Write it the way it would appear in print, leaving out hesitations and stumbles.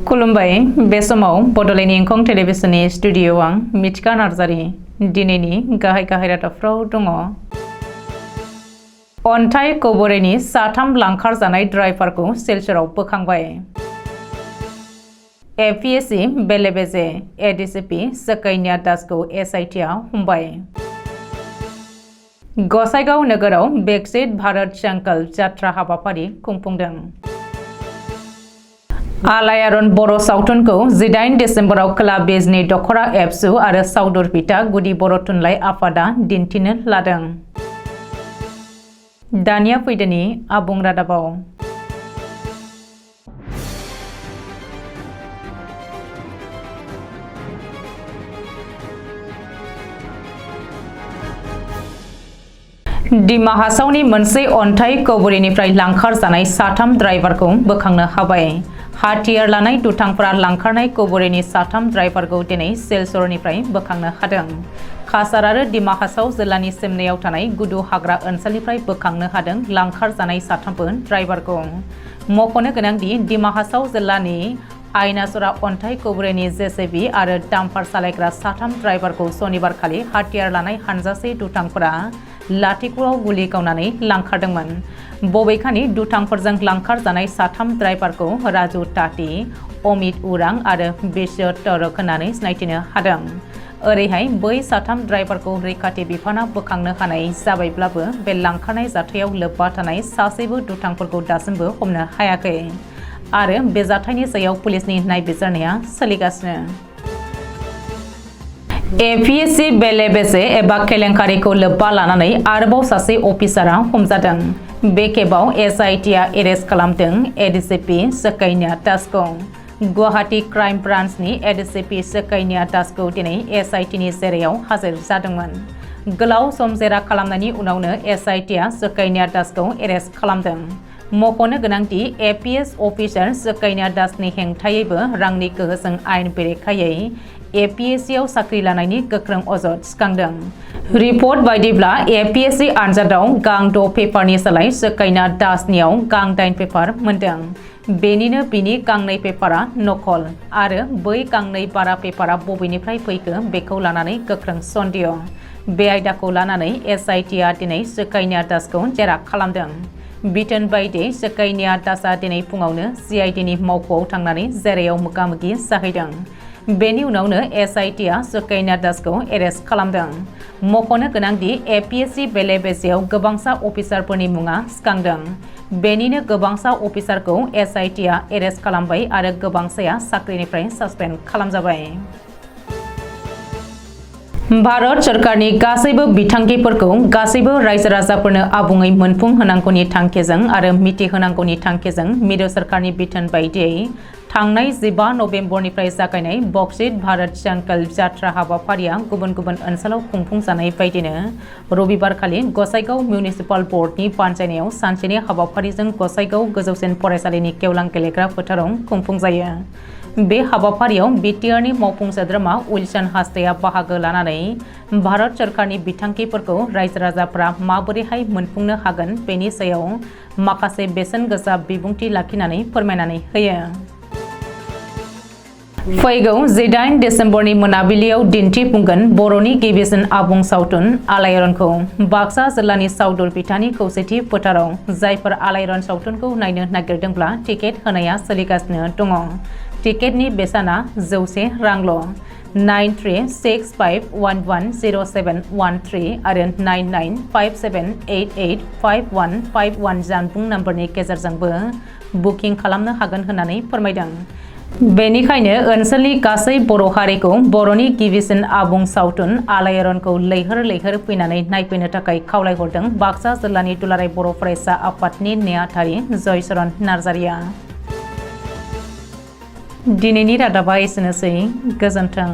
खुलुमबाय बे समाव बड'लेण्ड इंखं टेलिभिजननि स्टुडिअ'आव आं मिथिका नार्जारि दिनैनि गाहाय रादाबफ्राव दङ। अन्थाइ कबरेनि साथाम लांखारजानाय ड्राइभारखौ सिलचराव बोखांबाय। एपिएससि बेले-बेजे एडिसिपि सकैन्या दासखौ एसआइटिआ हमबाय। गसाइगाव नोगोराव विकसित भारत संकल्प जात्रा हाबाफारि खुंफुंदों। आलायारन बर' सावथुनखौ 18 डिसेम्बराव खोला बिजनी दख'रा एबसु आरो सावदुरपिटा गुदि बर' थुनलाइ आफादा दिन्थिनो लादों। दानिया फैदोनि आबुं रादाबाव। दिमा हासावनि मोनसे अन्थाइ कबरेनिफ्राय लांखार जानाय साथाम ड्राइभारखौ बोखांनो हाबाय। हाथियार लानाय दुथांफोरा लांखारनाय कबरेनि साथाम ड्राइभारखौ दिनै सिलचरनिफ्राय बोखांनो हादों। काछार आरो दिमा हासाव जिल्लानि सिमनायाव थानाय गुदु हाग्रा ओनसोलनिफ्राय बोखांनो हादों लांखार जानाय साथामबो ड्राइभारखौ। मख'नो गोनांदि दिमा हासाव जिल्लानि आइनासरा अन्थाइ कबरेनि जेसिबि आरो डाम्पार सालायग्रा साथाम ड्राइभारखौ सनिबारखालि हाथियार लानाय हानजासे दुथांफोरा लाथिख'आव गुलि गावनानै लांखारदोंमोन। बबेखानि दुथांफोरजों लांखार जानाय साथाम ड्राइभारखौ राजु ताती, अमित उरां आरो बिश्व तरक होननानै सिनायथिनो हादों। ओरैहाय बै साथाम ड्राइभारखौ रैखाथि बिफाना बोखांनो हानाय जाबायब्लाबो बे लांखारनाय जाथायाव लोब्बा थानाय सासेबो दुथांफोरखौ दासिमबो हमनो हायाखै आरो बे जाथायनि सायाव पुलिसनि नायबिजिरनाया सोलिगासिनो। एपिएससि बेले-बेजे एबा केलेंकारिखौ लोब्बा लानानै आरोबाव सासे अफिसारा हमजादों। बे खेबाव एसआइटिआ एरेस्ट खालामदों एडिसिपि सकैन्या दासखौ। गुवाहाटी क्राइम ब्रान्चनि एडिसिपि सकैन्या दासखौ दिनै एसआइटिनि जेरायाव हाजिर जादोंमोन। गोलाव सम जेरा खालामनायनि उनावनो एसआइटिआ सकैन्या दासखौ एरेस्ट खालामदों। मख'नो गोनांदि एपिएस अफिसार सकैन्या दासनि हेंथायैबो रांनि गोहोजों आयेन बेरेखायै एपिएससिआव साख्रि लानायनि गोख्रों अजद थिखांदों। रिपर्ट बायदिब्ला एपिएससि आनजादाव गां 6 पेपारनि सोलाय सकैन्या दासनियाव गां 8 पेपार मोनदों। बेनिनो बिनि गांनै पेपारा नकल आरो बै गांनै बारा पेपारा बबेनिफ्राय फैखो बेखौ लानानै गोख्रों सन्देह। बे आयदाखौ लानानै एसआइटिआ दिनै सकैन्या दासखौ जेरा खालामदों। बिथोन बायदियै सकैन्या दासआ दिनै फुङावनो सिआइडिनि मावख'आव थांनानै जेरायाव मोगा-मोगि जाहैदों। बेनि उनावनो एसआइटिआ सकैन्या दासखौ एरेस्ट खालामदों। मख'नो गोनांदि एपिएससि बेले-बेजेआव गोबांसा अफिसारफोरनि मुङा सिखांदों। बेनिनो गोबांसा अफिसारखौ एसआइटिआ एरेस्ट खालामबाय आरो गोबांसाया साख्रिनिफ्राय सासपेन्ड खालामजाबाय। भारत सरकारनि गासैबो बिथांखिफोरखौ गासैबो रायजो राजाफोरनो आबुङै मोनफुं होनांगौनि थांखिजों आरो मिथिहोनांगौनि थांखिजों मिरु सरकारनि बिथोन बायदियै थांनाय 15 नभेम्बरनिफ्राय जागायनाय विकसित भारत संकल्प जात्रा हाबाफारिया गुबुन गुबुन ओनसोलाव खुंफुंजानाय बायदिनो रबिबारखालि गसाइगाव मिउनिसिपाल बर्डनि बानजायनायाव सानसेनि हाबाफारिजों गसाइगाव गोजौसिन फरायसालिनि गेवलां गेलेग्रा फोथाराव खुंफुंजायो। बे हाबाफारियाव बिटिआरनि मावफुं सोद्रोमा उइलसन हासदैआ बाहागो लानानै भारत सरकारनि बिथांखिफोरखौ रायजो राजाफ्रा माबोरैहाय मोनफुंनो हागोन बेनि सायाव माखासे बेसेन गोसा बिबुंथि लाखिनानै फोरमायनानै होयो। फैगौ 18 डिसेम्बरनि मोनाबिलियाव दिन्थिफुंगोन बर'नि गिबिसिन आबुं सावथुन आलायारनखौ बाक्सा जिल्लानि सावदुरपिटानि खौसेथि फोथाराव। जायफोर आलायारन सावथुनखौ नायनो नागिरदोंब्ला टिकेट होनाया सोलिगासिनो दङ। टिकेटनि बेसेना 100 रांल'। 9365110713 आरो 9957885151 जानबुं नम्बरनि गेजेरजोंबो बुकिं खालामनो हागोन होननानै फोरमायदों। बेनिखायनो ओनसोलनि गासै बर' हारिखौ बर'नि गिबिसिन आबुं सावथुन आलायारनखौ लैहोर लैहोर फैनानै नायफैनो थाखाय खावलायहरदों बाक्सा जिल्लानि दुलाराय बर' फरायसा आफादनि नेहाथारि जयचरन नार्जारिया। दिनैनि रादाबा एसेनोसै। गोजोन्थों।